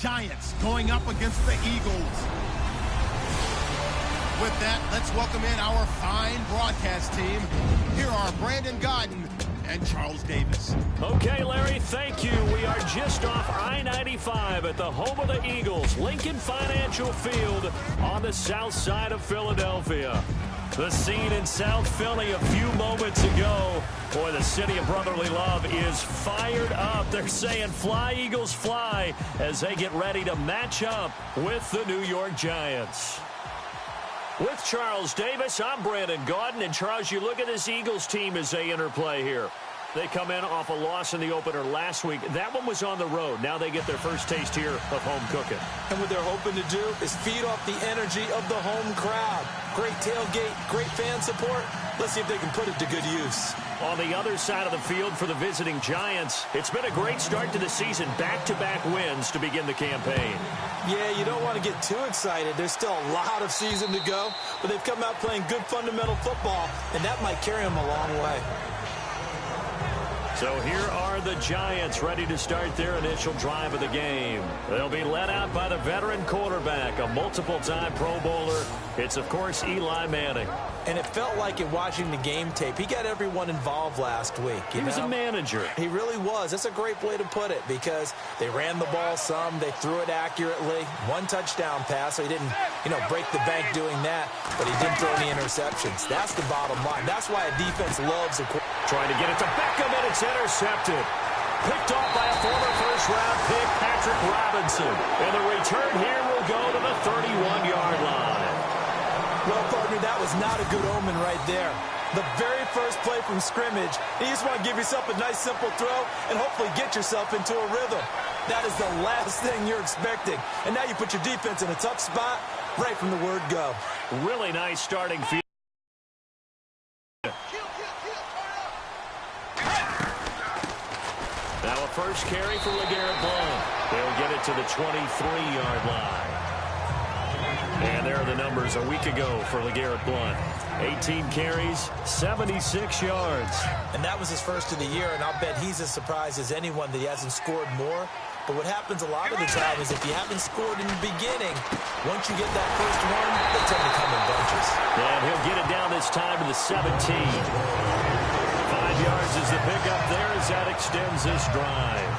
Giants going up against the Eagles. With that, let's welcome in our fine broadcast team. Here are Brandon Godden and Charles Davis. Okay, Larry, thank you. We are just off I-95 at the home of the Eagles, Lincoln Financial Field on the south side of Philadelphia. The scene in South Philly a few moments ago. Boy, the city of brotherly love is fired up. They're saying, fly, Eagles, fly, as they get ready to match up with the New York Giants. With Charles Davis, I'm Brandon Godden. And, Charles, you look at this Eagles team as they interplay here. They come in off a loss in the opener last week. That one was on the road. Now they get their first taste here of home cooking. And what they're hoping to do is feed off the energy of the home crowd. Great tailgate, great fan support. Let's see if they can put it to good use. On the other side of the field for the visiting Giants, it's been a great start to the season. Back-to-back wins to begin the campaign. Yeah, you don't want to get too excited. There's still a lot of season to go, but they've come out playing good fundamental football, and that might carry them a long way. So here are the Giants ready to start their initial drive of the game. They'll be led out by the veteran quarterback, a multiple-time Pro Bowler. It's, of course, Eli Manning. And it felt like in watching the game tape, he got everyone involved last week. He was a manager. He really was. That's a great way to put it because they ran the ball some. They threw it accurately. One touchdown pass, so he didn't, break the bank doing that, but he didn't throw any interceptions. That's the bottom line. That's why a defense loves a quarterback. Trying to get it to Beckham, and it's intercepted. Picked off by a former first-round pick, Patrick Robinson. And the return here will go to the 31-yard line. Well, partner, that was not a good omen right there. The very first play from scrimmage, you just want to give yourself a nice, simple throw and hopefully get yourself into a rhythm. That is the last thing you're expecting. And now you put your defense in a tough spot right from the word go. Really nice starting field. Now a first carry for LeGarrette Blount. They'll get it to the 23-yard line. And there are the numbers a week ago for LeGarrette Blount. 18 carries, 76 yards. And that was his first of the year, and I'll bet he's as surprised as anyone that he hasn't scored more. But what happens a lot of the time is if you haven't scored in the beginning, once you get that first one, they tend to come in bunches. And he'll get it down this time to the 17. 5 yards is the pickup there as that extends this drive.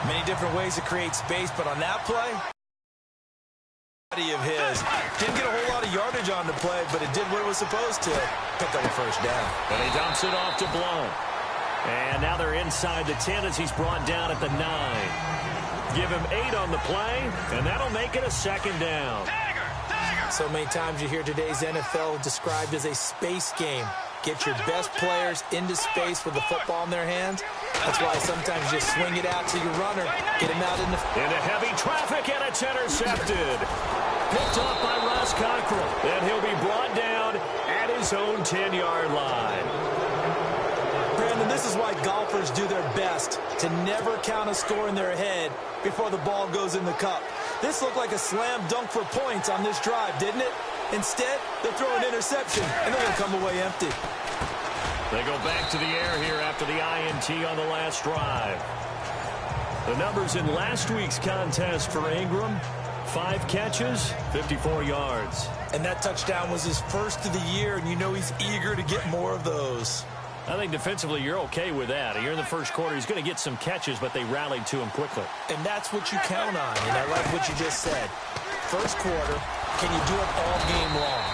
Many different ways to create space, but on that play, of his didn't get a whole lot of yardage on the play, but it did what it was supposed to. Pick up a first down. And he dumps it off to Blount. And now they're inside the 10 as he's brought down at the 9. Give him 8 on the play, and that'll make it a second down. So many times you hear today's NFL described as a space game. Get your best players into space with the football in their hands. That's why sometimes you just swing it out to your runner. Get him out into heavy traffic, and it's intercepted. Picked off by Ross Cockrell. And he'll be brought down at his own 10-yard line. Brandon, this is why golfers do their best to never count a score in their head before the ball goes in the cup. This looked like a slam dunk for points on this drive, didn't it? Instead, they'll throw an interception, and they're going to come away empty. They go back to the air here after the INT on the last drive. The numbers in last week's contest for Engram: 5 catches, 54 yards. And that touchdown was his first of the year, and you know he's eager to get more of those. I think defensively you're okay with that. Here in the first quarter, he's going to get some catches, but they rallied to him quickly. And that's what you count on, and I like what you just said. First quarter, can you do it all game long?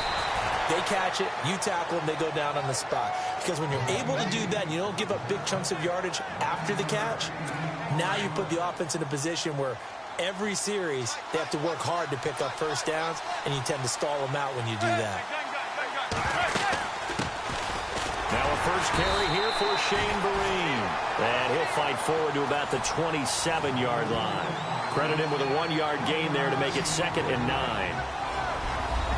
They catch it, you tackle them, they go down on the spot. Because when you're able to do that and you don't give up big chunks of yardage after the catch, now you put the offense in a position where every series they have to work hard to pick up first downs, and you tend to stall them out when you do that. Now a first carry here for Shane Vereen. And he'll fight forward to about the 27-yard line. Credit him with a 1-yard gain there to make it 2nd and 9.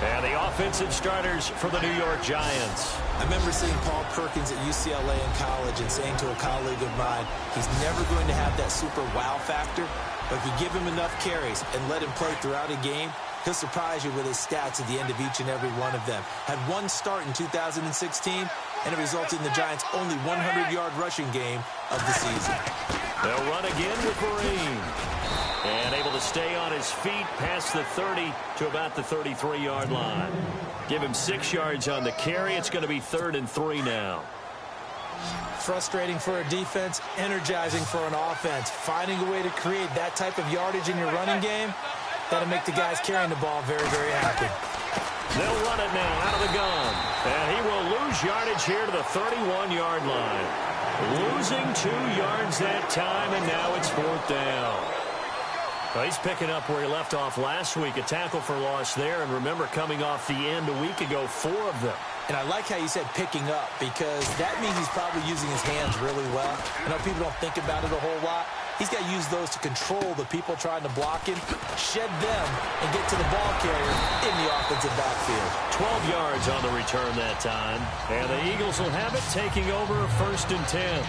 And the offensive starters for the New York Giants. I remember seeing Paul Perkins at UCLA in college and saying to a colleague of mine, he's never going to have that super wow factor, but if you give him enough carries and let him play throughout a game, he'll surprise you with his stats at the end of each and every one of them. Had one start in 2016, and it resulted in the Giants' only 100-yard rushing game of the season. They'll run again with Vereen. stay on his feet past the 30 to about the 33-yard line. Give him 6 yards on the carry. It's going to be 3rd and 3 now. Frustrating for a defense, energizing for an offense. Finding a way to create that type of yardage in your running game, that'll make the guys carrying the ball very, very happy. They'll run it now out of the gun. And he will lose yardage here to the 31-yard line. Losing 2 yards that time, and now it's 4th down. Well, he's picking up where he left off last week. A tackle for loss there. And remember, coming off the end a week ago, 4 of them. And I like how you said picking up, because that means he's probably using his hands really well. I know people don't think about it a whole lot. He's got to use those to control the people trying to block him, shed them, and get to the ball carrier in the offensive backfield. 12 yards on the return that time. And the Eagles will have it, taking over 1st and 10.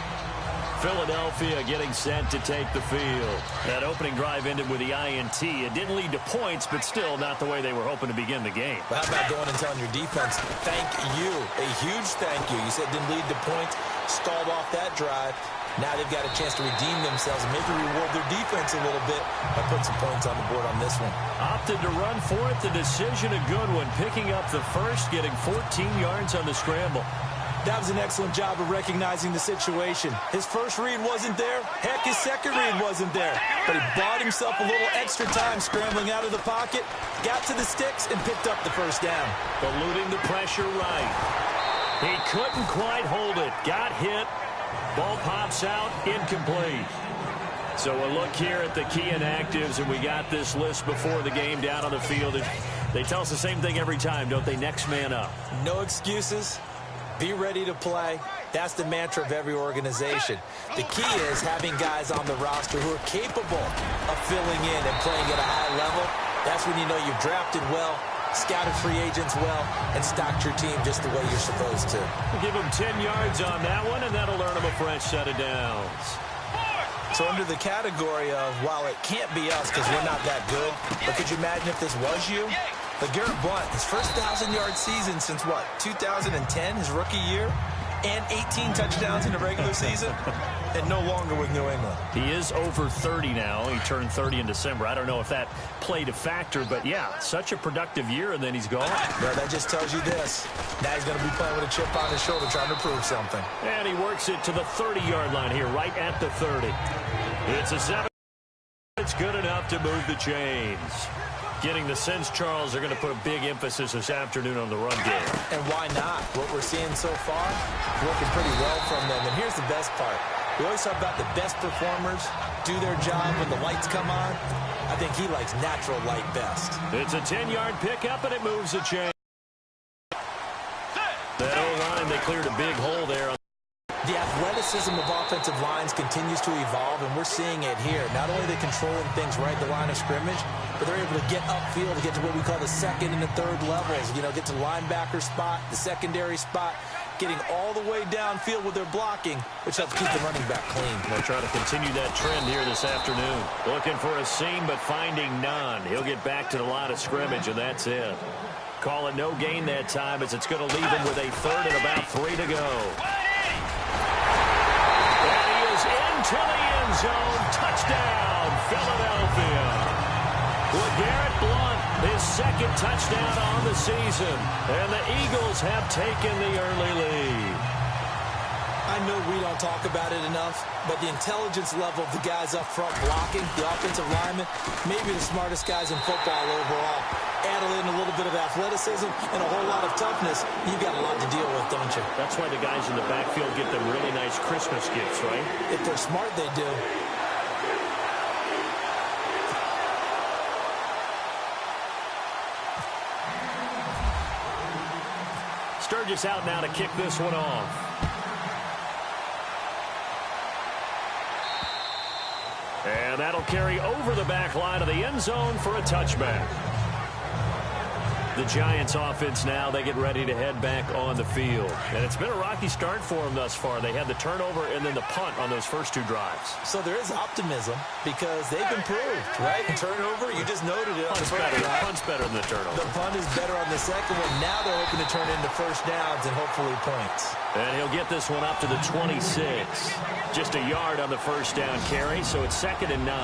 Philadelphia getting set to take the field. That opening drive ended with the INT. It didn't lead to points, but still not the way they were hoping to begin the game. But how about going and telling your defense, thank you, a huge thank you. You said didn't lead to points, stalled off that drive. Now they've got a chance to redeem themselves and maybe reward their defense a little bit by putting some points on the board on this one. Opted to run for it. The decision a good one. Picking up the first, getting 14 yards on the scramble. That was an excellent job of recognizing the situation. His first read wasn't there. Heck, his second read wasn't there. But he bought himself a little extra time scrambling out of the pocket, got to the sticks, and picked up the first down. Eluding the pressure right. He couldn't quite hold it. Got hit. Ball pops out. Incomplete. So a look here at the key inactives, and we got this list before the game down on the field. They tell us the same thing every time, don't they? Next man up. No excuses. Be ready to play. That's the mantra of every organization. The key is having guys on the roster who are capable of filling in and playing at a high level. That's when you know you've drafted well, scouted free agents well, and stocked your team just the way you're supposed to. We'll give them 10 yards on that one, and that'll earn them a fresh set of downs. So under the category of, while it can't be us because we're not that good, but could you imagine if this was you? LeGarrette Blount, his first 1,000-yard season since, what, 2010, his rookie year? And 18 touchdowns in the regular season? And no longer with New England. He is over 30 now. He turned 30 in December. I don't know if that played a factor, but yeah, such a productive year, and then he's gone. Well, that just tells you this. Now he's going to be playing with a chip on his shoulder trying to prove something. And he works it to the 30-yard line here, right at the 30. It's a 7. It's good enough to move the chains. Getting the sense, Charles, are going to put a big emphasis this afternoon on the run game. And why not? What we're seeing so far, working pretty well from them. And here's the best part. We always talk about the best performers do their job when the lights come on. I think he likes natural light best. It's a 10-yard pickup, and it moves the chain. That O-line, they cleared a big hole there. The athleticism of offensive lines continues to evolve, and we're seeing it here. Not only are they controlling things right at the line of scrimmage, but they're able to get upfield to get to what we call the second and the third levels. You know, get to the linebacker spot, the secondary spot, getting all the way downfield with their blocking, which helps keep the running back clean. They'll try to continue that trend here this afternoon. Looking for a seam, but finding none. He'll get back to the line of scrimmage, and that's it. Call it no gain that time, as it's going to leave him with a 3rd and about 3 to go. Into the end zone. Touchdown, Philadelphia. LeGarrette Blount, his 2nd touchdown on the season. And the Eagles have taken the early lead. I know we don't talk about it enough, but the intelligence level of the guys up front blocking, the offensive linemen, maybe the smartest guys in football overall. Add in a little bit of athleticism and a whole lot of toughness, you've got a lot to deal with, don't you? That's why the guys in the backfield get them really nice Christmas gifts, right? If they're smart, they do. Sturgis out now to kick this one off. And that'll carry over the back line of the end zone for a touchback. The Giants offense now, they get ready to head back on the field. And it's been a rocky start for them thus far. They had the turnover and then the punt on those first 2 drives. So there is optimism because they've improved, right? Turnover, you just noted it. Punt's better than the turnover. The punt is better on the second one. Now they're hoping to turn into first downs and hopefully points. And he'll get this one up to the 26. Just a yard on the first down carry, so it's 2nd and 9.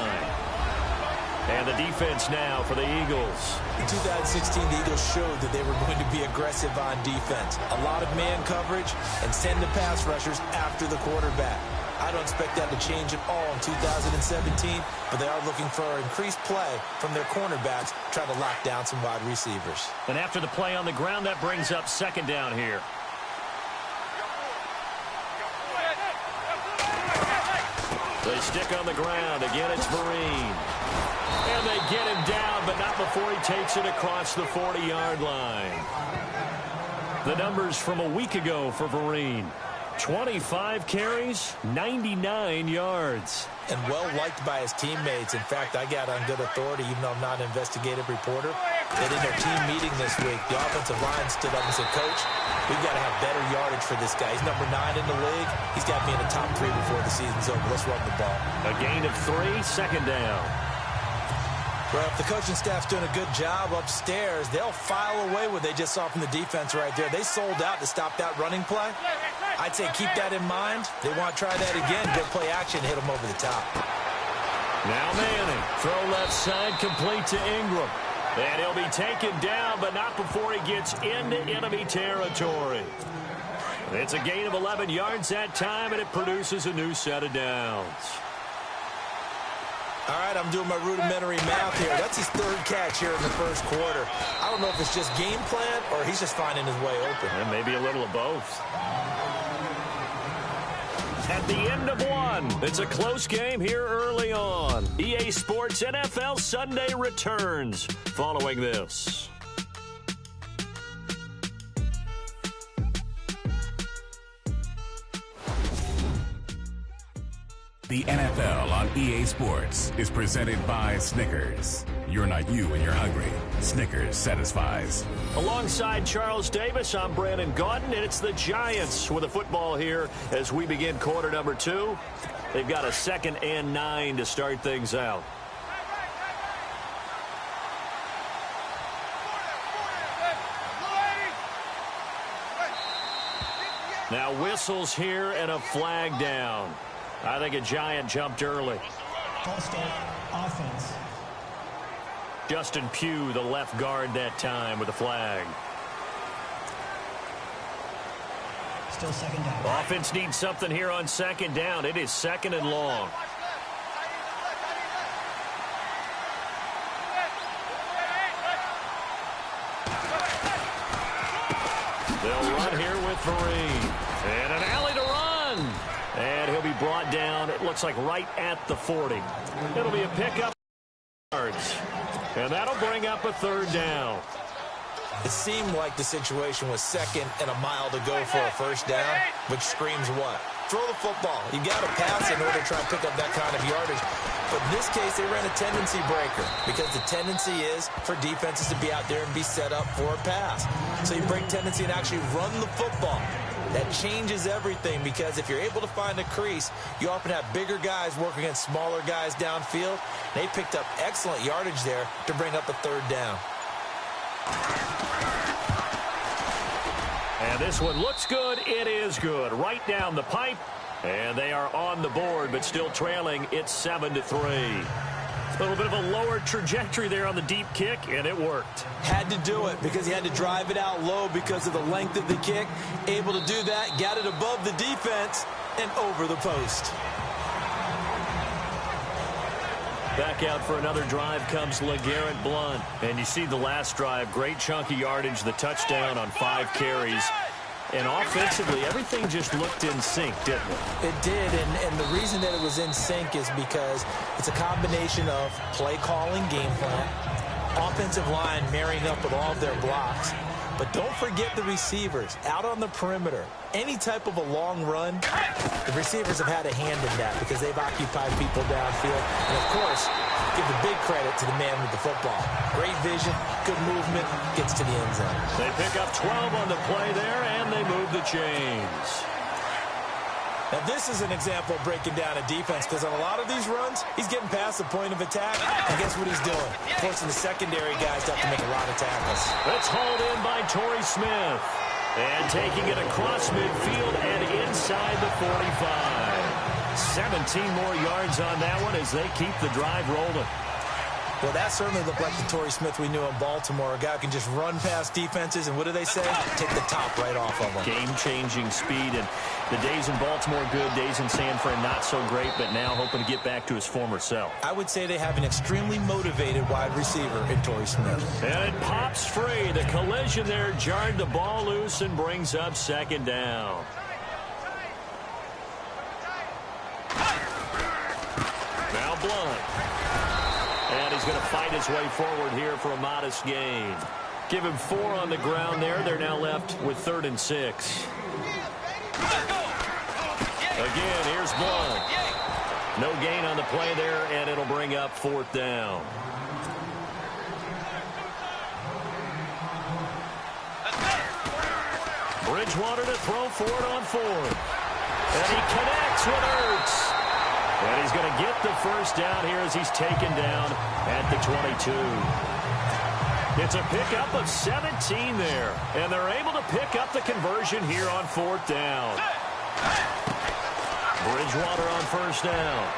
And the defense now for the Eagles. In 2016, the Eagles showed that they were going to be aggressive on defense. A lot of man coverage and send the pass rushers after the quarterback. I don't expect that to change at all in 2017, but they are looking for increased play from their cornerbacks, trying to lock down some wide receivers. And after the play on the ground, that brings up second down here. They stick on the ground. Again, it's Vereen. And they get him down, but not before he takes it across the 40-yard line. The numbers from a week ago for Vereen. 25 carries, 99 yards. And well-liked by his teammates. In fact, I got on good authority, even though I'm not an investigative reporter, that in their team meeting this week, the offensive line stood up and said, Coach, we've got to have better yardage for this guy. He's number 9 in the league. He's got to be in the top 3 before the season's over. Let's run the ball. A gain of 3, second down. Well, if the coaching staff's doing a good job upstairs, they'll file away what they just saw from the defense right there. They sold out to stop that running play. I'd say keep that in mind. They want to try that again. Good play action, hit them over the top. Now Manning, throw left side, complete to Engram. And he'll be taken down, but not before he gets into enemy territory. It's a gain of 11 yards that time, and it produces a new set of downs. All right, I'm doing my rudimentary math here. That's his 3rd catch here in the first quarter. I don't know if it's just game plan or he's just finding his way open. And maybe a little of both. At the end of 1, it's a close game here early on. EA Sports NFL Sunday returns following this. The NFL on EA Sports is presented by Snickers. You're not you when you're hungry. Snickers satisfies. Alongside Charles Davis, I'm Brandon Gaudin, and it's the Giants with the football here as we begin quarter number 2. They've got a 2nd and 9 to start things out. Now whistles here and a flag down. I think a Giant jumped early. False start, offense. Justin Pugh, the left guard that time with the flag. Still second down. Offense needs something here on second down. It is 2nd and long. They'll run here with Vereen. And an alley to run. And he'll be brought down, it looks like right at the 40. It'll be a pickup. And that'll bring up a 3rd down. It seemed like the situation was 2nd and a mile to go for a first down, which screams what? Throw the football. You got to pass in order to try and pick up that kind of yardage. But in this case, they ran a tendency breaker because the tendency is for defenses to be out there and be set up for a pass. So you break tendency and actually run the football. That changes everything because if you're able to find a crease, you often have bigger guys working against smaller guys downfield. They picked up excellent yardage there to bring up a 3rd down. And this one looks good. It is good. Right down the pipe. And they are on the board, but still trailing. It's 7-3. A little bit of a lower trajectory there on the deep kick, and it worked. Had to do it because he had to drive it out low because of the length of the kick. Able to do that, got it above the defense, and over the post. Back out for another drive comes LeGarrette Blount. And you see the last drive, great chunky yardage, the touchdown on 5 carries. And offensively, everything just looked in sync, didn't it? It did, and the reason that it was in sync is because it's a combination of play calling, game plan, offensive line marrying up with all of their blocks. But don't forget the receivers out on the perimeter. Any type of a long run, the receivers have had a hand in that because they've occupied people downfield. And, of course, give the big credit to the man with the football. Great vision, good movement, gets to the end zone. They pick up 12 on the play there, and they move the chains. Now, this is an example of breaking down a defense because on a lot of these runs, he's getting past the point of attack. And guess what he's doing? Forcing the secondary guys to have to make a lot of tackles. It's hauled in by Torrey Smith. And taking it across midfield and inside the 45. 17 more yards on that one as they keep the drive rolling. Well, that certainly looked like the Torrey Smith we knew in Baltimore, a guy who can just run past defenses, and what do they say? Take the top right off of them. Game-changing speed, and the days in Baltimore good, days in San Fran not so great, but now hoping to get back to his former self. I would say they have an extremely motivated wide receiver in Torrey Smith. And it pops free. The collision there jarred the ball loose and brings up second down. Now Blount. And he's going to fight his way forward here for a modest gain. Give him 4 on the ground there. They're now left with 3rd and 6. Again, here's Blount. No gain on the play there, and it'll bring up 4th down. Bridgewater to throw for it on 4th. And he connects with Ertz. And he's going to get the first down here as he's taken down at the 22. It's a pickup of 17 there. And they're able to pick up the conversion here on 4th down. Bridgewater on 1st down.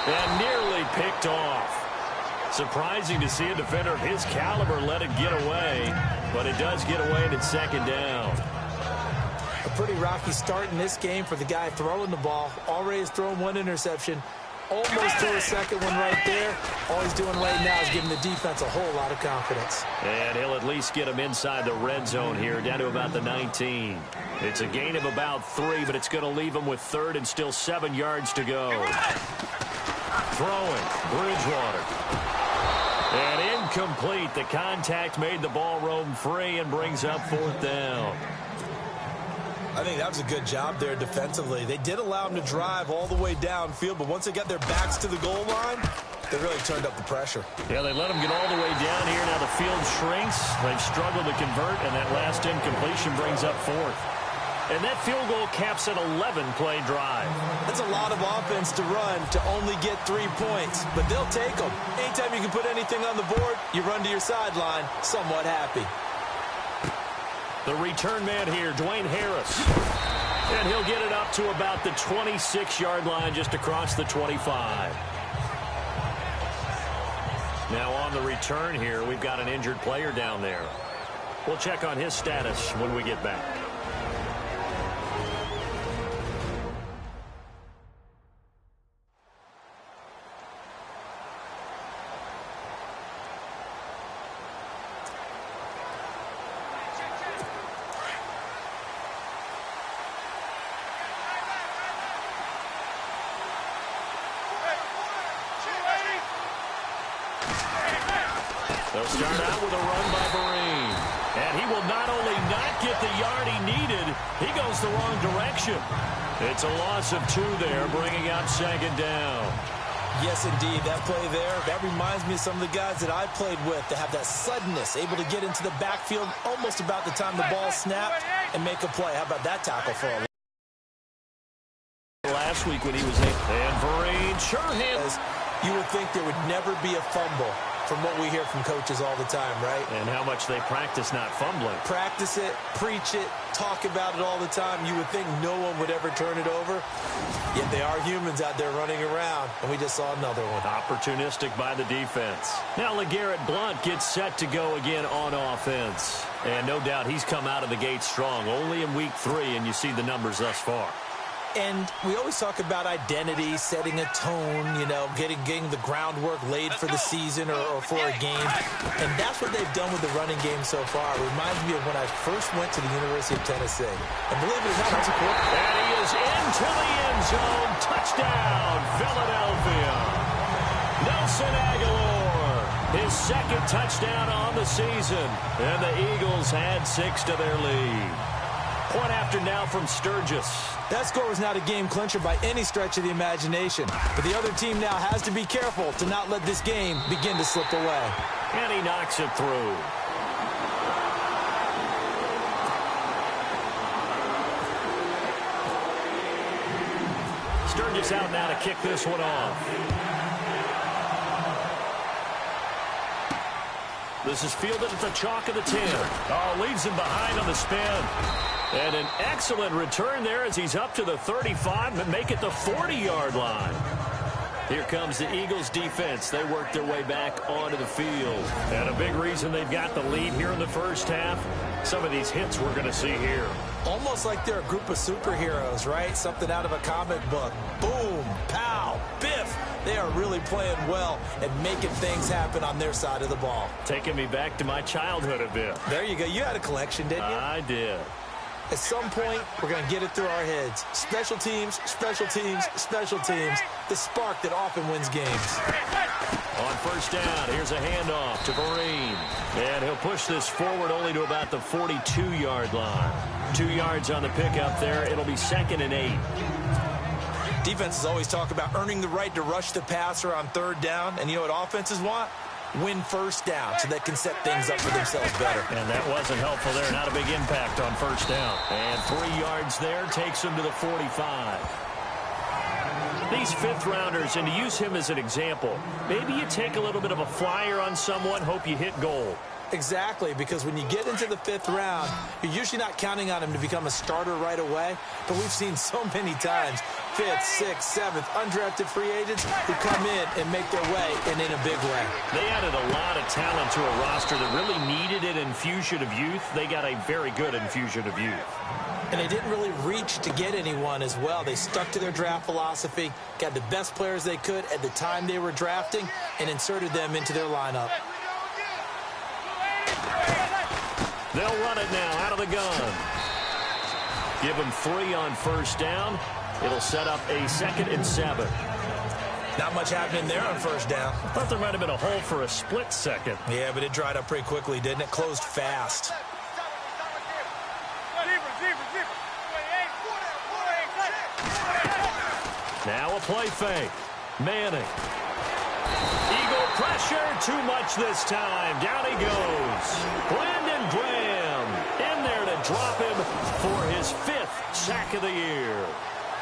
And nearly picked off. Surprising to see a defender of his caliber let it get away. But it does get away and it's 2nd down. A pretty rocky start in this game for the guy throwing the ball. Already has thrown 1 interception. Almost threw a 2nd one right there. All he's doing right now is giving the defense a whole lot of confidence. And he'll at least get him inside the red zone here, down to about the 19. It's a gain of about 3, but it's going to leave him with 3rd and still 7 yards to go. Throwing, Bridgewater. And incomplete. The contact made the ball roam free and brings up 4th down. I think that was a good job there defensively. They did allow him to drive all the way downfield, but once they got their backs to the goal line, they really turned up the pressure. Yeah, they let him get all the way down here. Now the field shrinks. They've struggled to convert, and that last incompletion brings up 4th. And that field goal caps an 11-play drive. That's a lot of offense to run to only get 3 points, but they'll take them. Anytime you can put anything on the board, you run to your sideline somewhat happy. The return man here, Dwayne Harris. And he'll get it up to about the 26-yard line, just across the 25. Now on the return here, we've got an injured player down there. We'll check on his status when we get back. They'll start out with a run by Vereen. And he will not only not get the yard he needed, he goes the wrong direction. It's a loss of 2 there, bringing up 2nd down. Yes, indeed. That play there, that reminds me of some of the guys that I played with that have that suddenness, able to get into the backfield almost about the time the ball snapped and make a play. How about that tackle for a last week when he was in? And Vereen sure hands. You would think there would never be a fumble from what we hear from coaches all the time, right? And how much they practice not fumbling. Practice it, preach it, talk about it all the time. You would think no one would ever turn it over. Yet they are humans out there running around, and we just saw another one. Opportunistic by the defense. Now LeGarrette Blount gets set to go again on offense. And no doubt he's come out of the gate strong. Only in week 3, and you see the numbers thus far. And we always talk about identity, setting a tone, you know, getting the groundwork laid for the season or for a game. And that's what they've done with the running game so far. It reminds me of when I first went to the University of Tennessee. And believe it or not, that's a quarterback. And he is into the end zone. Touchdown, Philadelphia. Nelson Aguilar, his 2nd touchdown on the season. And the Eagles had 6 to their lead. Point after now from Sturgis. That score was not a game clincher by any stretch of the imagination. But the other team now has to be careful to not let this game begin to slip away. And he knocks it through. Sturgis out now to kick this one off. This is fielded at the chalk of the 10. Oh, leaves him behind on the spin. And an excellent return there as he's up to the 35 and make it the 40-yard line. Here comes the Eagles defense. They work their way back onto the field. And a big reason they've got the lead here in the first half, some of these hits we're going to see here. Almost like they're a group of superheroes, right? Something out of a comic book. Boom, pow, biff. They are really playing well and making things happen on their side of the ball. Taking me back to my childhood a bit. There you go. You had a collection, didn't you? I did. At some point, we're going to get it through our heads. Special teams, special teams, special teams. The spark that often wins games. On first down, here's a handoff to Vereen. And he'll push this forward only to about the 42-yard line. 2 yards on the pickup there. It'll be 2nd and 8. Defenses always talk about earning the right to rush the passer on 3rd down. And you know what offenses want? Win first down so they can set things up for themselves better. And that wasn't helpful there. Not a big impact on first down. And 3 yards there takes him to the 45. These 5th-rounders, and to use him as an example, maybe you take a little bit of a flyer on someone, hope you hit goal. Exactly, because when you get into the 5th round, you're usually not counting on him to become a starter right away. But we've seen so many times 5th, 6th, 7th, undrafted free agents who come in and make their way, and in a big way. They added a lot of talent to a roster that really needed an infusion of youth. They got a very good infusion of youth. And they didn't really reach to get anyone as well. They stuck to their draft philosophy, got the best players they could at the time they were drafting, and inserted them into their lineup. They'll run it now out of the gun. Give them 3 on first down. It'll set up a 2nd and 7. Not much happening there on first down. I thought there might have been a hole for a split second. Yeah, but it dried up pretty quickly, didn't it? Closed fast. Now a play fake. Manning. Eagle pressure, too much this time. Down he goes. Brandon Graham in there to drop him for his 5th sack of the year.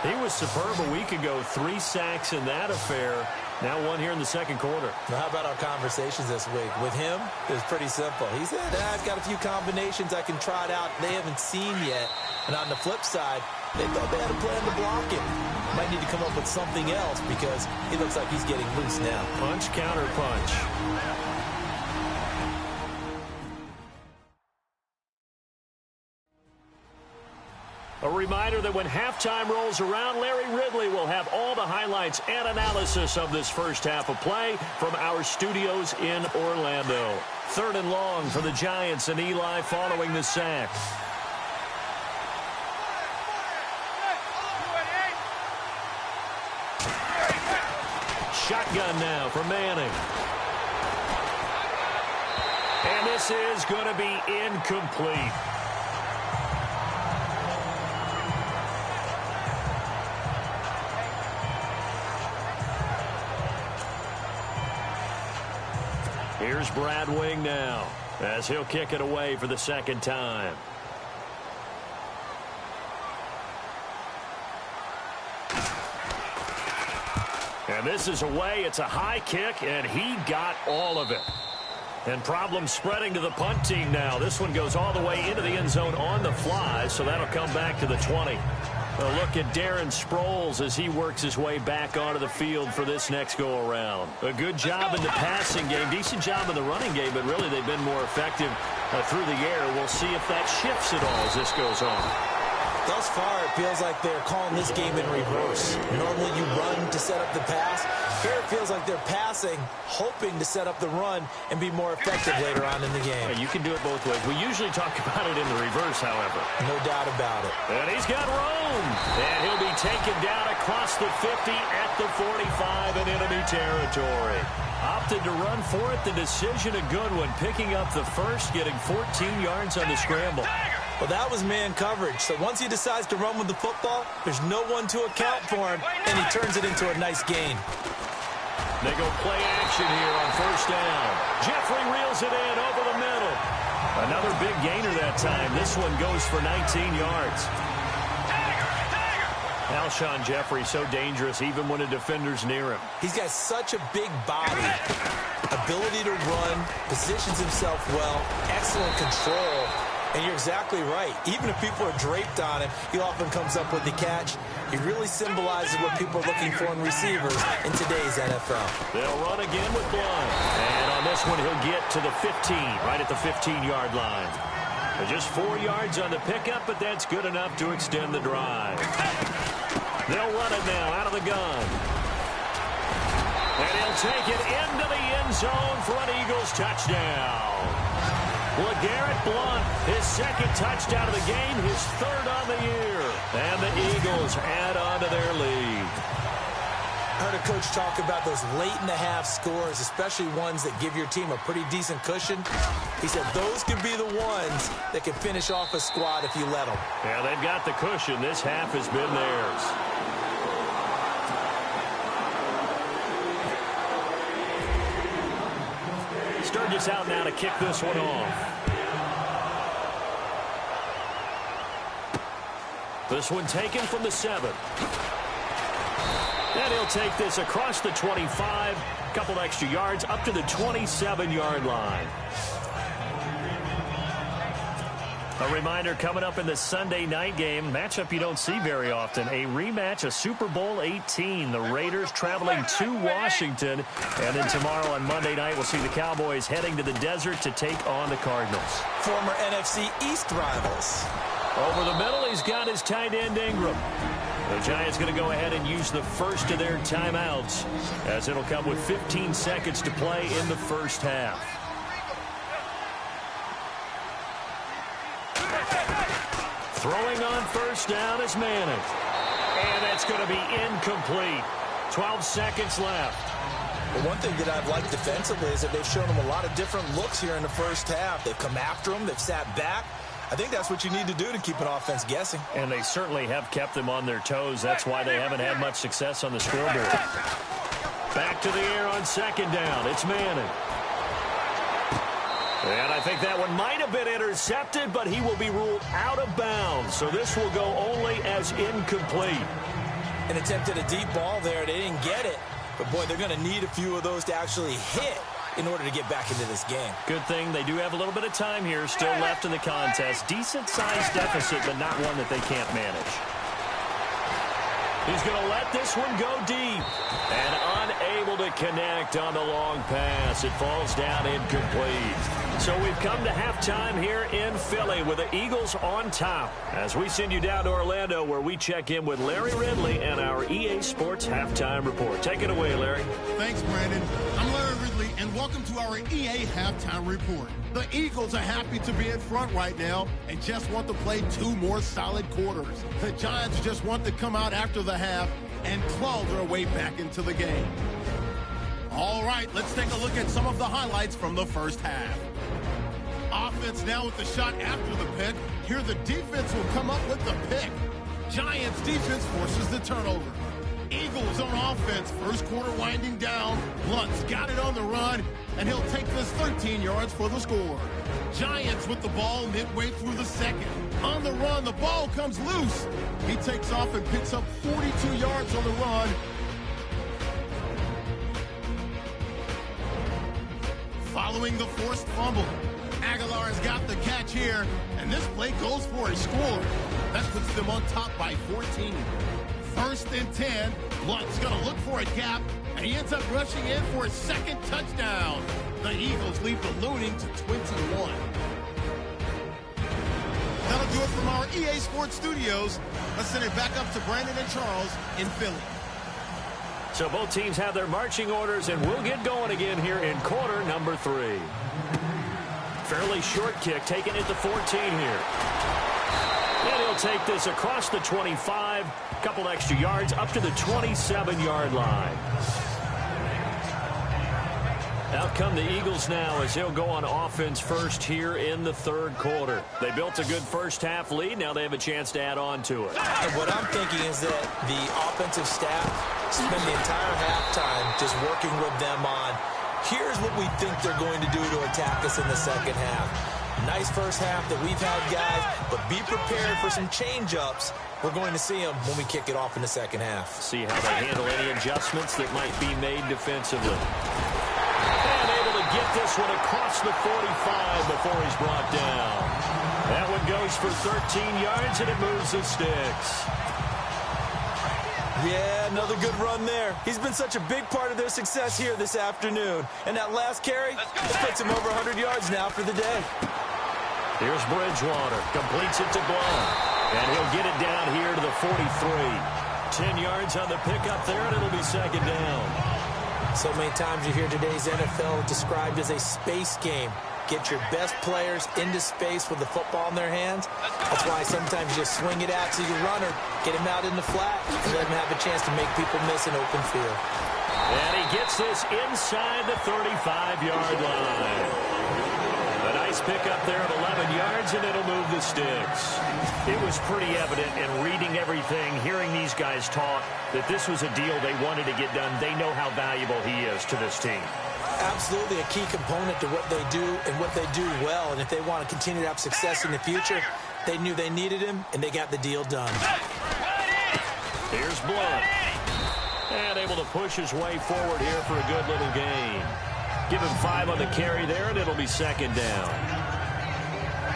He was superb a week ago. 3 sacks in that affair. Now 1 here in the 2nd quarter. Now, how about our conversations this week? With him, it was pretty simple. He said, I've got a few combinations I can try it out they haven't seen yet. And on the flip side, they thought they had a plan to block him. Might need to come up with something else because he looks like he's getting loose now. Punch, counter punch. A reminder that when halftime rolls around, Larry Ridley will have all the highlights and analysis of this first half of play from our studios in Orlando. 3rd and long for the Giants and Eli following the sack. Shotgun now for Manning. And this is going to be incomplete. Here's Brad Wing now as he'll kick it away for the 2nd time. And this is away. It's a high kick, and he got all of it. And problems spreading to the punt team now. This one goes all the way into the end zone on the fly, so that'll come back to the 20. A look at Darren Sproles as he works his way back onto the field for this next go-around. A good job in the passing game, decent job in the running game, but really they've been more effective through the air. We'll see if that shifts at all as this goes on. Thus far, it feels like they're calling this game in reverse. Normally you run to set up the pass. Here it feels like they're passing, hoping to set up the run and be more effective later on in the game. You can do it both ways. We usually talk about it in the reverse, however. No doubt about it. And he's got room. And he'll be taken down across the 50 at the 45 in enemy territory. Opted to run for it. The decision a good one. Picking up the first, getting 14 yards on the scramble. Well, that was man coverage. So once he decides to run with the football, there's no one to account for him, and he turns it into a nice gain. They go play action here on first down. Jeffrey reels it in over the middle. Another big gainer that time. This one goes for 19 yards. Alshon Jeffrey so dangerous even when a defender's near him. He's got such a big body, ability to run, positions himself well, excellent control. And you're exactly right. Even if people are draped on him, he often comes up with the catch. He really symbolizes what people are looking for in receivers in today's NFL. They'll run again with Blount. And on this one, he'll get to the 15, right at the 15-yard line. Just 4 yards on the pickup, but that's good enough to extend the drive. They'll run it now out of the gun. And he'll take it into the end zone for an Eagles touchdown. LeGarrette Blount, his second touchdown of the game, his third on the year. And the Eagles add on to their lead. I heard a coach talk about those late-in-the-half scores, especially ones that give your team a pretty decent cushion. He said those could be the ones that can finish off a squad if you let them. Yeah, they've got the cushion. This half has been theirs. Sturgis out now to kick this one off. This one taken from the 7. And he'll take this across the 25, a couple extra yards, up to the 27-yard line. A reminder coming up in the Sunday night game, matchup you don't see very often, a rematch of Super Bowl 18. The Raiders traveling to Washington. And then tomorrow on Monday night, we'll see the Cowboys heading to the desert to take on the Cardinals. Former NFC East rivals. Over the middle, he's got his tight end, Engram. The Giants going to go ahead and use the first of their timeouts, as it'll come with 15 seconds to play in the first half. Throwing on first down is Manning. And that's going to be incomplete. 12 seconds left. Well, one thing that I've liked defensively is that they've shown him a lot of different looks here in the first half. They've come after him. They've sat back. I think that's what you need to do to keep an offense guessing. And they certainly have kept them on their toes. That's why they haven't had much success on the scoreboard. Back to the air on second down. It's Manning. And I think that one might have been intercepted, but he will be ruled out of bounds. So this will go only as incomplete. An attempt at a deep ball there. They didn't get it. But, boy, they're going to need a few of those to actually hit in order to get back into this game. Good thing they do have a little bit of time here still left in the contest. Decent-sized deficit, but not one that they can't manage. He's going to let this one go deep. And unable to connect on the long pass. It falls down incomplete. So we've come to halftime here in Philly with the Eagles on top. As we send you down to Orlando, where we check in with Larry Ridley and our EA Sports Halftime Report. Take it away, Larry. Thanks, Brandon. I'm Larry Ridley, and welcome to our EA Halftime Report. The Eagles are happy to be in front right now and just want to play 2 more solid quarters. The Giants just want to come out after the half and claw their way back into the game. All right, let's take a look at some of the highlights from the first half. Offense now with the shot after the pick. Here the defense will come up with the pick. Giants defense forces the turnover. Eagles on offense, first quarter winding down. Blount's got it on the run, and he'll take this 13 yards for the score. Giants with the ball midway through the second. On the run, the ball comes loose. He takes off and picks up 42 yards on the run. Following the forced fumble, Aguilar's got the catch here, and this play goes for a score. That puts them on top by 14. First and 10, Blount's going to look for a gap, and he ends up rushing in for his second touchdown. The Eagles lead ballooning to 21. That'll do it from our EA Sports Studios. Let's send it back up to Brandon and Charles in Philly. So both teams have their marching orders, and we'll get going again here in quarter number 3. Fairly short kick, taking it to 14 here. And he'll take this across the 25, a couple extra yards, up to the 27-yard line. Out come the Eagles now as they'll go on offense first here in the third quarter. They built a good first half lead. Now they have a chance to add on to it. And what I'm thinking is that the offensive staff spend the entire halftime just working with them on, here's what we think they're going to do to attack us in the second half. Nice first half that we've had, guys, but be prepared for some change-ups. We're going to see them when we kick it off in the second half. See how they handle any adjustments that might be made defensively. And able to get this one across the 45 before he's brought down. That one goes for 13 yards, and it moves the sticks. Yeah, another good run there. He's been such a big part of their success here this afternoon. And that last carry, it puts him over 100 yards now for the day. Here's Bridgewater. Completes it to Blount. And he'll get it down here to the 43. 10 yards on the pickup there, and it'll be second down. So many times you hear today's NFL described as a space game. Get your best players into space with the football in their hands. That's why sometimes you just swing it out to your runner, get him out in the flat, and let him have a chance to make people miss an open field. And he gets this inside the 35-yard line. A nice pickup there at 11 yards, and it'll move the sticks. It was pretty evident in reading everything, hearing these guys talk, that this was a deal they wanted to get done. They know how valuable he is to this team. Absolutely a key component to what they do and what they do well. And if they want to continue to have success in the future, they knew they needed him, and they got the deal done. Here's Blount. And able to push his way forward here for a good little gain. Give him 5 on the carry there, and it'll be second down.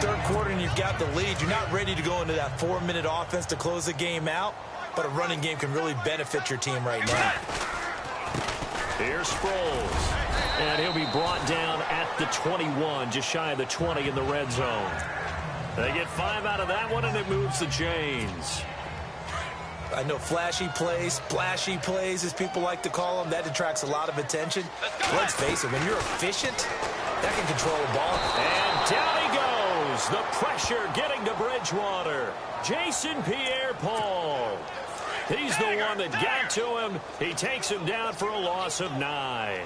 Third quarter, and you've got the lead. You're not ready to go into that 4-minute offense to close the game out, but a running game can really benefit your team right now. Here's Sproles. And he'll be brought down at the 21, just shy of the 20 in the red zone. They get 5 out of that one, and it moves the chains. I know flashy plays, splashy plays, as people like to call them, that attracts a lot of attention. Let's face it, when you're efficient, that can control the ball. And down he goes. The pressure getting to Bridgewater. Jason Pierre-Paul. He's the one that got to him. He takes him down for a loss of 9.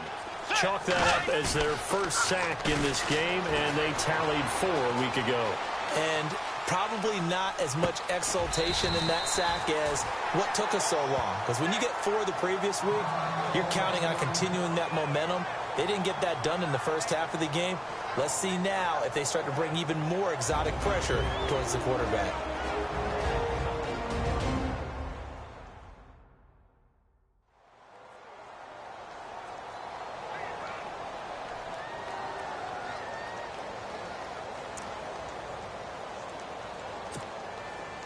Chalk that up as their first sack in this game, and they tallied 4 a week ago. And probably not as much exultation in that sack as what took us so long. Because when you get 4 the previous week, you're counting on continuing that momentum. They didn't get that done in the first half of the game. Let's see now if they start to bring even more exotic pressure towards the quarterback.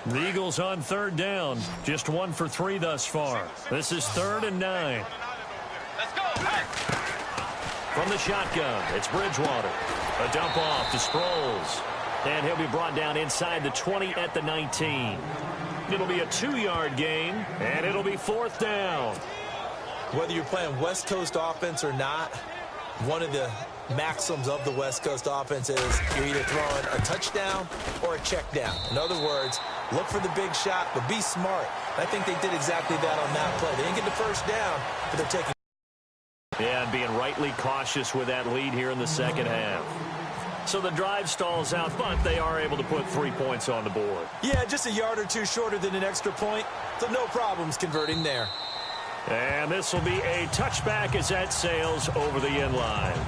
The Eagles on third down. Just 1 for 3 thus far. This is 3rd and 9. From the shotgun, it's Bridgewater. A dump off to Sproles. And he'll be brought down inside the 20 at the 19. It'll be a 2-yard gain, and it'll be 4th down. Whether you're playing West Coast offense or not, one of the maxims of the West Coast offense is you're either throwing a touchdown or a check down. In other words, look for the big shot, but be smart. I think they did exactly that on that play. They didn't get the first down, but they're taking. Yeah, and being rightly cautious with that lead here in the second half. So the drive stalls out, but they are able to put 3 points on the board. Yeah, just a yard or 2 shorter than an extra point, so no problems converting there. And this will be a touchback as that sails over the end line.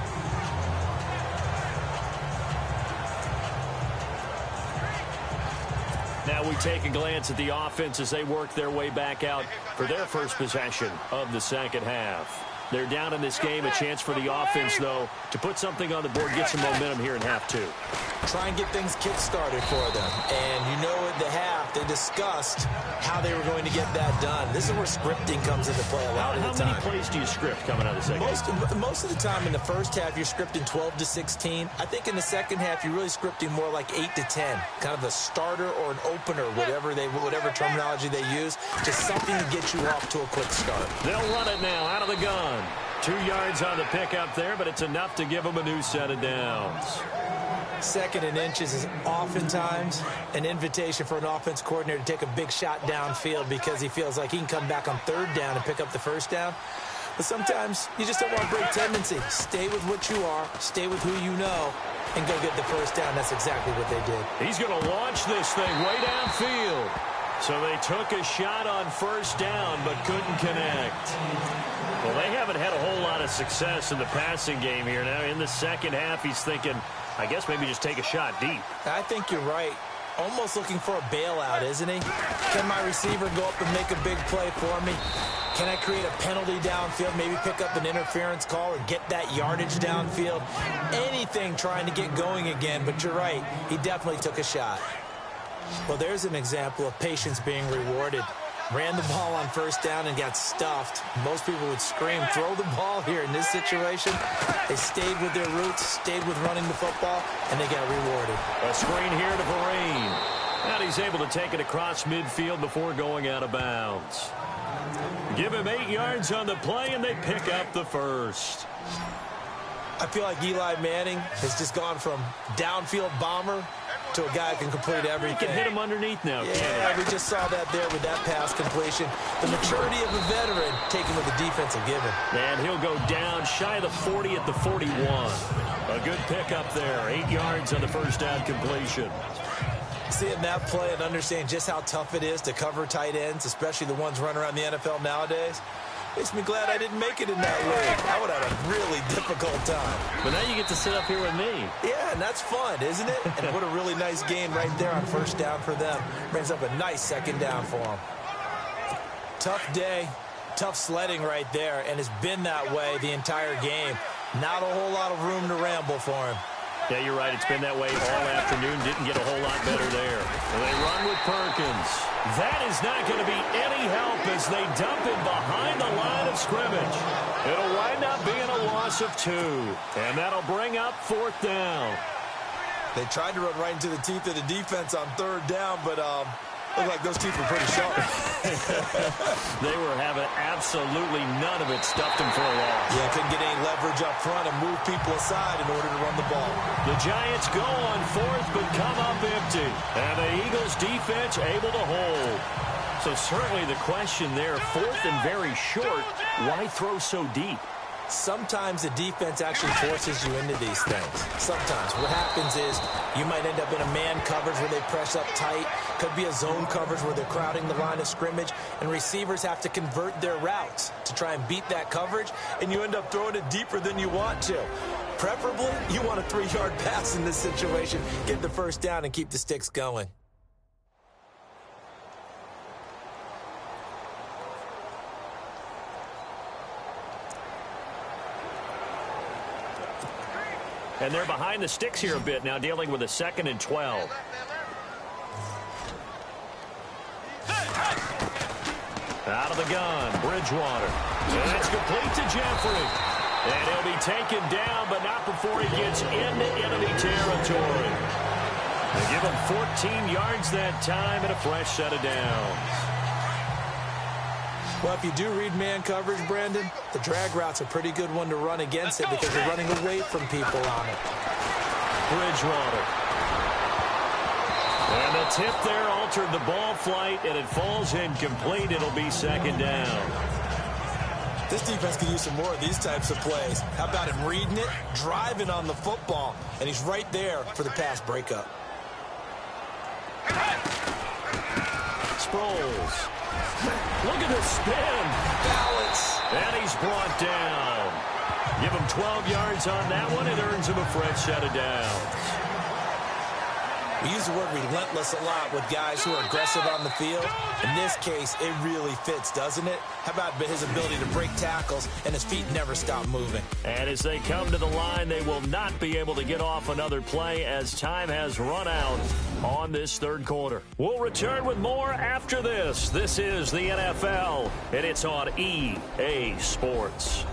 Now we take a glance at the offense as they work their way back out for their first possession of the second half. They're down in this game. A chance for the offense, though, to put something on the board, get some momentum here in half 2. Try and get things kick-started for them. And you know at the half, they discussed how they were going to get that done. This is where scripting comes into play a lot of the time. How many plays do you script coming out of the second half? Most of the time in the first half, you're scripting 12 to 16. I think in the second half, you're really scripting more like 8 to 10. Kind of a starter or an opener, whatever terminology they use. Just something to get you off to a quick start. They'll run it now out of the gun. 2 yards on the pickup there, but it's enough to give them a new set of downs. 2nd and inches is oftentimes an invitation for an offense coordinator to take a big shot downfield because he feels like he can come back on 3rd down and pick up the 1st down. But sometimes you just don't want to break tendency. Stay with what you are, stay with who you know, and go get the 1st down. That's exactly what they did. He's going to launch this thing way downfield. So they took a shot on 1st down but couldn't connect. Well, they haven't had a whole lot of success in the passing game here. Now in the second half, he's thinking, I guess maybe just take a shot deep. I think you're right. Almost looking for a bailout, isn't he? Can my receiver go up and make a big play for me? Can I create a penalty downfield, maybe pick up an interference call or get that yardage downfield? Anything trying to get going again, but you're right. He definitely took a shot. Well, there's an example of patience being rewarded. Ran the ball on first down and got stuffed. Most people would scream, throw the ball here. In this situation, they stayed with their roots, stayed with running the football, and they got rewarded. A screen here to Vereen. And he's able to take it across midfield before going out of bounds. Give him 8 yards on the play, and they pick up the first. I feel like Eli Manning has just gone from downfield bomber to a guy who can complete everything. He can hit him underneath now. Yeah, we just saw that there with that pass completion. The maturity of a veteran taken with the defensive given. And he'll go down shy of the 40 at the 41. A good pickup there. 8 yards on the first down completion. Seeing that play and understanding just how tough it is to cover tight ends, especially the ones running around the NFL nowadays, makes me glad I didn't make it in that league. I would have had a really difficult time. But now you get to sit up here with me. Yeah, and that's fun, isn't it? And what a really nice game right there on first down for them. Brings up a nice second down for them. Tough day, tough sledding right there, and it's been that way the entire game. Not a whole lot of room to ramble for him. Yeah, you're right. It's been that way all afternoon. Didn't get a whole lot better there. And they run with Perkins. That is not going to be any help as they dump him behind the line of scrimmage. It'll wind up being a loss of 2. And that'll bring up 4th down. They tried to run right into the teeth of the defense on 3rd down, but looked like those teeth were pretty sharp. They were having absolutely none of it. Stuffed him for a loss. Yeah, couldn't get any leverage up front and move people aside in order to run the ball. The Giants go on 4th but come up empty. And the Eagles defense able to hold. So certainly the question there, 4th and very short, why throw so deep? Sometimes the defense actually forces you into these things. Sometimes. What happens is you might end up in a man coverage where they press up tight. Could be a zone coverage where they're crowding the line of scrimmage, and receivers have to convert their routes to try and beat that coverage, and you end up throwing it deeper than you want to. Preferably, you want a 3-yard pass in this situation. Get the first down and keep the sticks going. And they're behind the sticks here a bit now, dealing with a 2nd and 12. Out of the gun, Bridgewater. And it's complete to Jeffrey. And he'll be taken down, but not before he gets into enemy territory. They give him 14 yards that time and a fresh set of downs. Well, if you do read man coverage, Brandon, the drag route's a pretty good one to run against it because you're running away from people on it. Bridgewater. And the tip there altered the ball flight, and it falls incomplete. It'll be 2nd down. This defense can use some more of these types of plays. How about him reading it, driving on the football, and he's right there for the pass breakup. Sproles. Look at the spin. Balance. And he's brought down. Give him 12 yards on that one. It earns him a fresh set of downs. We use the word relentless a lot with guys who are aggressive on the field. In this case, it really fits, doesn't it? How about his ability to break tackles and his feet never stop moving? And as they come to the line, they will not be able to get off another play as time has run out on this 3rd quarter. We'll return with more after this. This is the NFL, and it's on EA Sports.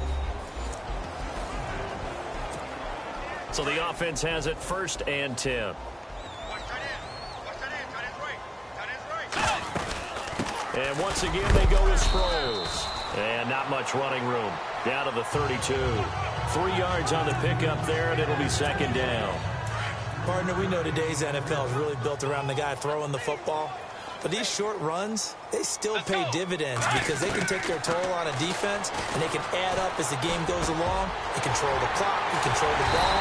So the offense has it 1st and 10. And once again, they go with Sproles. And not much running room. Down to the 32. 3 yards on the pickup there, and it'll be 2nd down. Partner, we know today's NFL is really built around the guy throwing the football. But these short runs, they still pay dividends because they can take their toll on a defense, and they can add up as the game goes along. You control the clock, you control the ball,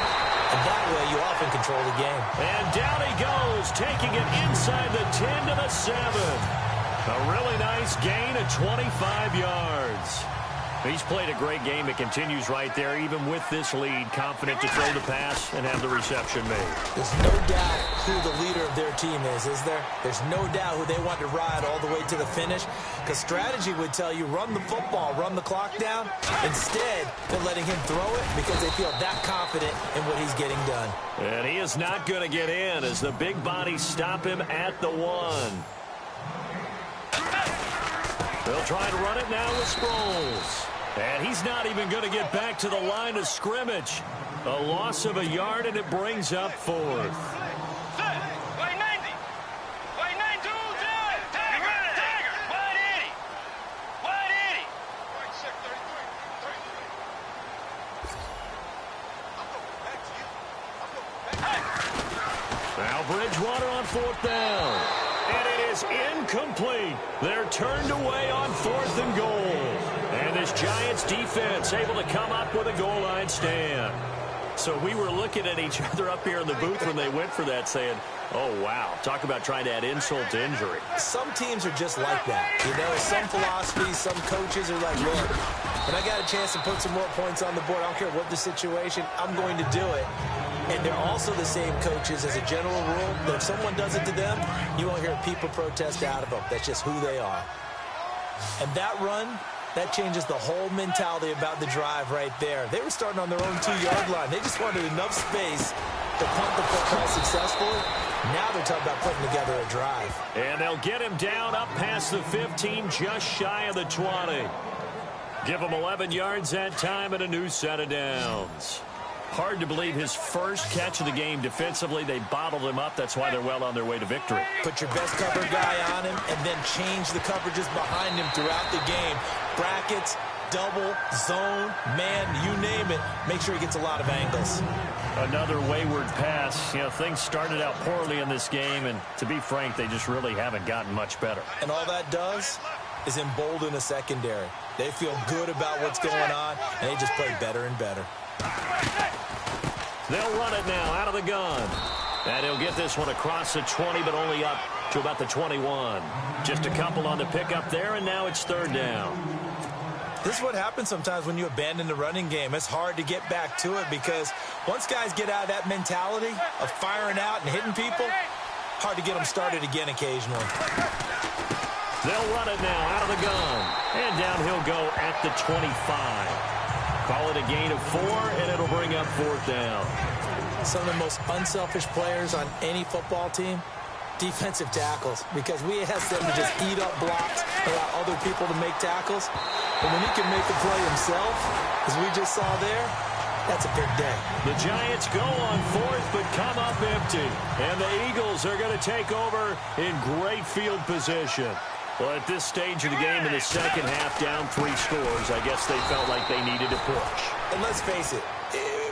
and that way you often control the game. And down he goes, taking it inside the 10 to the 7. A really nice gain of 25 yards. He's played a great game. It continues right there, even with this lead, confident to throw the pass and have the reception made. There's no doubt who the leader of their team is there? There's no doubt who they want to ride all the way to the finish, because strategy would tell you run the football, run the clock down. Instead, they're letting him throw it because they feel that confident in what he's getting done. And he is not going to get in as the big bodies stop him at the 1. They'll try to run it now with Sproles. And he's not even going to get back to the line of scrimmage. A loss of a yard, and it brings up 4th. Now Bridgewater on 4th down. And it is incomplete. They're turned away on 4th and goal. And this Giants defense able to come up with a goal line stand. So we were looking at each other up here in the booth when they went for that saying, oh, wow, talk about trying to add insult to injury. Some teams are just like that. You know, some philosophies, some coaches are like, look, when I got a chance to put some more points on the board, I don't care what the situation, I'm going to do it. And they're also the same coaches as a general rule. That if someone does it to them, you won't hear people protest out of them. That's just who they are. And that run, that changes the whole mentality about the drive right there. They were starting on their own 2-yard line. They just wanted enough space to punt the football successfully. Now they're talking about putting together a drive. And they'll get him down up past the 15, just shy of the 20. Give him 11 yards that time and a new set of downs. Hard to believe his first catch of the game defensively. They bottled him up. That's why they're well on their way to victory. Put your best cover guy on him and then change the coverages behind him throughout the game. Brackets, double, zone, man, you name it. Make sure he gets a lot of angles. Another wayward pass. You know, things started out poorly in this game, and to be frank, they just really haven't gotten much better. And all that does is embolden a secondary. They feel good about what's going on, and they just play better and better. They'll run it now out of the gun. And he'll get this one across the 20, but only up to about the 21. Just a couple on the pickup there, and now it's 3rd down. This is what happens sometimes when you abandon the running game. It's hard to get back to it because once guys get out of that mentality of firing out and hitting people, hard to get them started again occasionally. They'll run it now out of the gun. And down he'll go at the 25. Call it a gain of 4, and it'll bring up 4th down. Some of the most unselfish players on any football team, defensive tackles, because we ask them to just eat up blocks, allow other people to make tackles. But when he can make a play himself, as we just saw there, that's a big day. The Giants go on 4th, but come up empty. And the Eagles are going to take over in great field position. Well, at this stage of the game in the second half, down 3 scores, I guess they felt like they needed to push. And let's face it,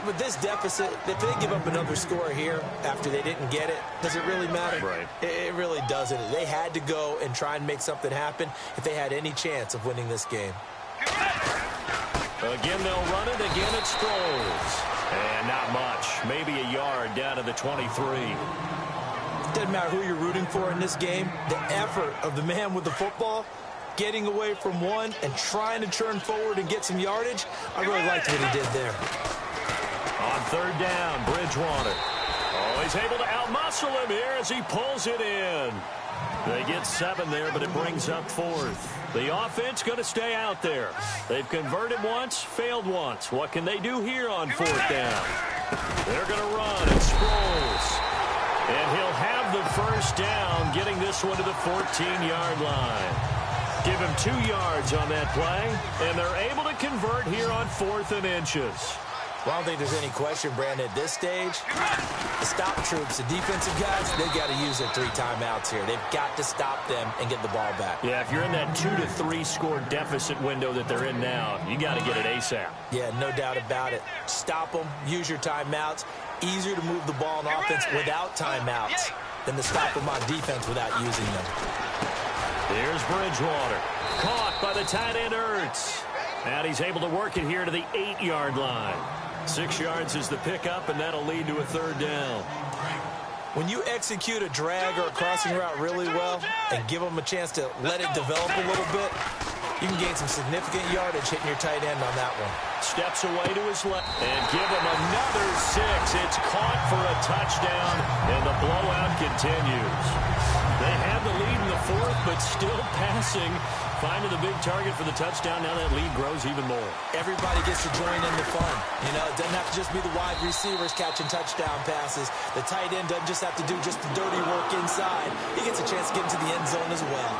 with this deficit, if they give up another score here after they didn't get it, does it really matter? Right. It really doesn't. They had to go and try and make something happen if they had any chance of winning this game. Again, they'll run it. Again, it's Sproles. And not much. Maybe a yard down to the 23. Doesn't matter who you're rooting for in this game. The effort of the man with the football, getting away from one and trying to turn forward and get some yardage, I really liked what he did there. On 3rd down, Bridgewater. Oh, he's able to outmuscle him here as he pulls it in. They get 7 there, but it brings up 4th. The offense going to stay out there. They've converted once, failed once. What can they do here on 4th down? They're going to run, and Sproles. And he'll have the first down, getting this one to the 14-yard line. Give him 2 yards on that play, and they're able to convert here on 4th and inches. Well, I don't think there's any question, Brandon, at this stage, the stop troops, the defensive guys, they've got to use their 3 timeouts here. They've got to stop them and get the ball back. Yeah, if you're in that 2 to 3 score deficit window that they're in now, you got to get it ASAP. Yeah, no doubt about it. Stop them, use your timeouts. Easier to move the ball on offense without timeouts than to stop them on defense without using them. Here's Bridgewater. Caught by the tight end Ertz. And he's able to work it here to the 8-yard line. 6 yards is the pickup, and that'll lead to a 3rd down. When you execute a drag or a crossing route really well and give them a chance to let it develop a little bit, You can gain some significant yardage hitting your tight end on that one. Steps away to his left and give him another 6. It's caught for a touchdown, and the blowout continues. They had the lead in the fourth, but still passing. Finding the big target for the touchdown. Now that lead grows even more. Everybody gets to join in the fun. You know, it doesn't have to just be the wide receivers catching touchdown passes. The tight end doesn't just have to do just the dirty work inside. He gets a chance to get into the end zone as well.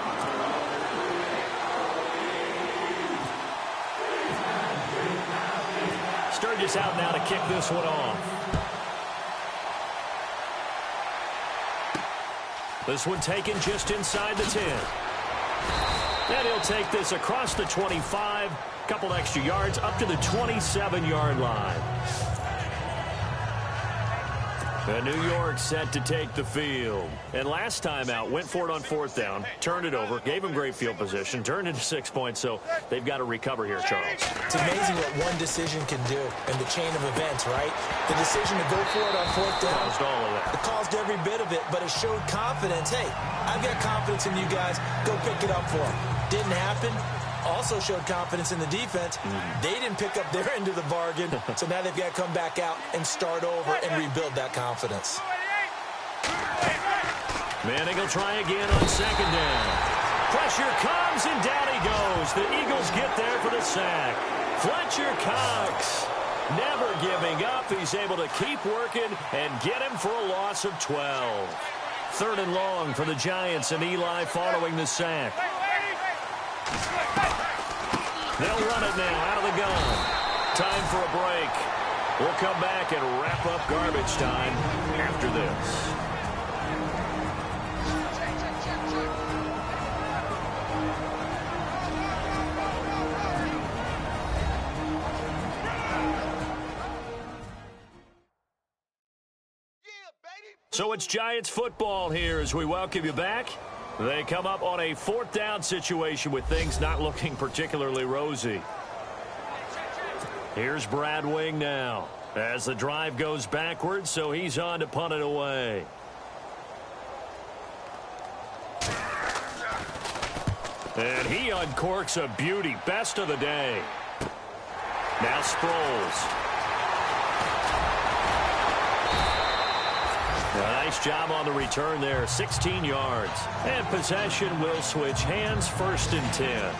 Sturgis out now to kick this one off. This one taken just inside the 10. And he'll take this across the 25, couple extra yards, up to the 27-yard line. And New York set to take the field. And last time out, went for it on 4th down, turned it over, gave him great field position, turned into 6 points, so they've got to recover here, Charles. It's amazing what one decision can do in the chain of events, right? The decision to go for it on 4th down. Caused all of that. It caused every bit of it, but it showed confidence. Hey, I've got confidence in you guys. Go pick it up for them. Didn't happen. Also showed confidence in the defense. They didn't pick up their end of the bargain, so now they've got to come back out and start over and rebuild that confidence. Manning will try again on 2nd down. Pressure comes, and down he goes. The Eagles get there for the sack. Fletcher Cox, never giving up. He's able to keep working and get him for a loss of 12. 3rd and long for the Giants, and Eli following the sack. They'll run it now out of the gun. Time for a break. We'll come back and wrap up garbage time after this. So it's Giants football here as we welcome you back. They come up on a 4th down situation with things not looking particularly rosy. Here's Brad Wing now as the drive goes backwards, so he's on to punt it away. And he uncorks a beauty. Best of the day. Now Sproles. Nice job on the return there. 16 yards. And possession will switch hands. 1st and 10.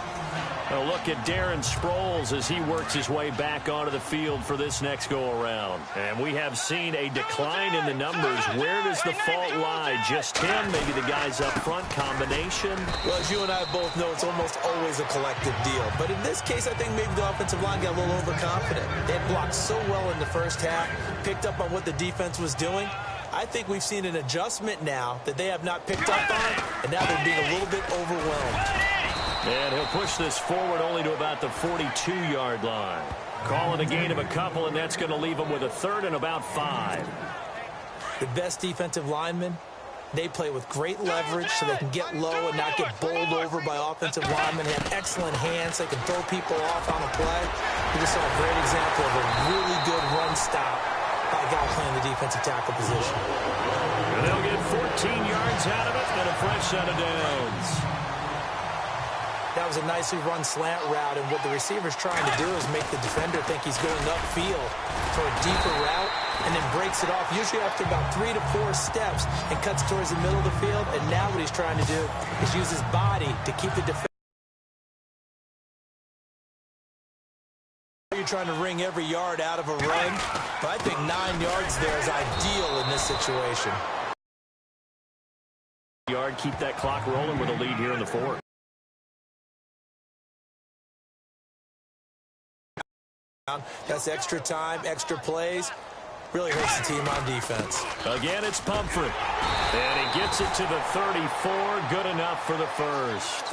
A look at Darren Sproles as he works his way back onto the field for this next go-around. And we have seen a decline in the numbers. Where does the fault lie? Just him? Maybe the guys up front? Combination? Well, as you and I both know, it's almost always a collective deal. But in this case, I think maybe the offensive line got a little overconfident. They had blocked so well in the first half, picked up on what the defense was doing. I think we've seen an adjustment now that they have not picked up on, and now they're being a little bit overwhelmed. And he'll push this forward only to about the 42-yard line. Calling a gain of a couple, and that's going to leave them with a 3rd and about 5. The best defensive linemen, they play with great leverage so they can get low and not get bowled over by offensive linemen. They have excellent hands. They can throw people off on a play. We just saw a great example of a really good run stop by a guy playing the defensive tackle position. And they'll get 14 yards out of it and a fresh set of downs. That was a nicely run slant route, and what the receiver's trying to do is make the defender think he's going upfield for a deeper route, and then breaks it off, usually after about 3 to 4 steps, and cuts towards the middle of the field. And now what he's trying to do is use his body to keep the defender. You're trying to wring every yard out of a run, but I think 9 yards there is ideal in this situation. Yard, keep that clock rolling with a lead here in the 4th. That's extra time, extra plays. Really hurts the team on defense. Again, it's Pumphrey. And he gets it to the 34. Good enough for the first.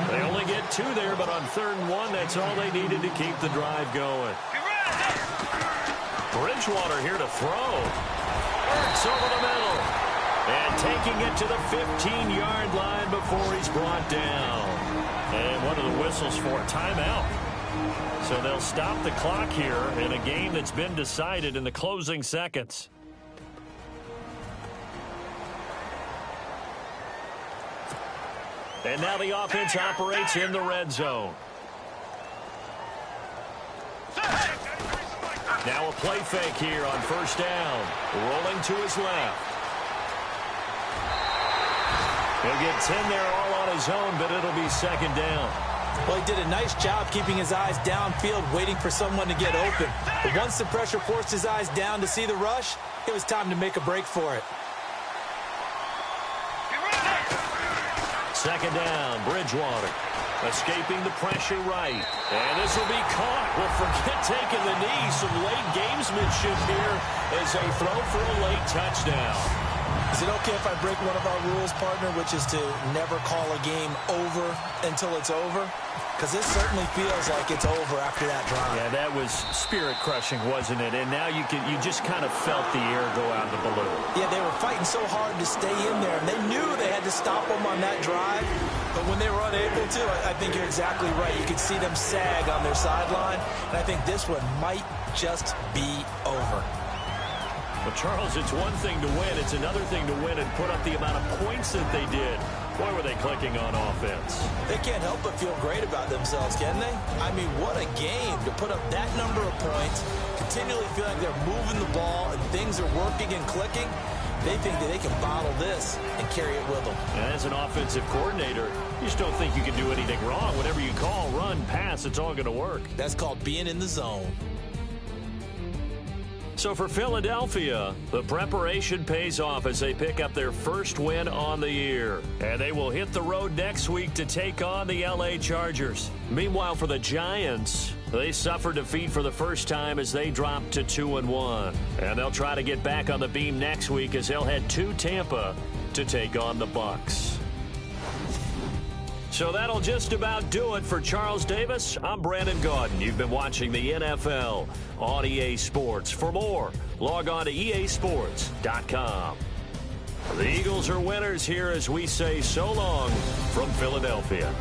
They only get 2 there, but on 3rd and 1, that's all they needed to keep the drive going. Bridgewater here to throw. Ertz over the middle. And taking it to the 15-yard line before he's brought down. And one of the whistles for a timeout. So they'll stop the clock here in a game that's been decided in the closing seconds. And now the offense operates in the red zone. Now a play fake here on first down. Rolling to his left. He'll get 10 there all on his own, but it'll be second down. Well, he did a nice job keeping his eyes downfield, waiting for someone to get open. But once the pressure forced his eyes down to see the rush, it was time to make a break for it. Second down, Bridgewater. Escaping the pressure right. And this will be caught. Well, forget taking the knee. Some late gamesmanship here as they throw for a late touchdown. Is it okay if I break one of our rules, partner, which is to never call a game over until it's over? Because this certainly feels like it's over after that drive. Yeah, that was spirit-crushing, wasn't it? And now you just kind of felt the air go out of the balloon. Yeah, they were fighting so hard to stay in there, and they knew they had to stop them on that drive. But when they were unable to, I think you're exactly right. You could see them sag on their sideline, and I think this one might just be over. Well, Charles, it's one thing to win. It's another thing to win and put up the amount of points that they did. Boy, were they clicking on offense. They can't help but feel great about themselves, can they? I mean, what a game to put up that number of points, continually feel like they're moving the ball and things are working and clicking. They think that they can bottle this and carry it with them. And as an offensive coordinator, you just don't think you can do anything wrong. Whatever you call, run, pass, it's all going to work. That's called being in the zone. So for Philadelphia, the preparation pays off as they pick up their first win on the year. And they will hit the road next week to take on the LA Chargers. Meanwhile, for the Giants, they suffered defeat for the first time as they dropped to 2-1. And they'll try to get back on the beam next week as they'll head to Tampa to take on the Bucs. So that'll just about do it for Charles Davis. I'm Brandon Gaudin. You've been watching the NFL on EA Sports. For more, log on to easports.com. The Eagles are winners here as we say so long from Philadelphia.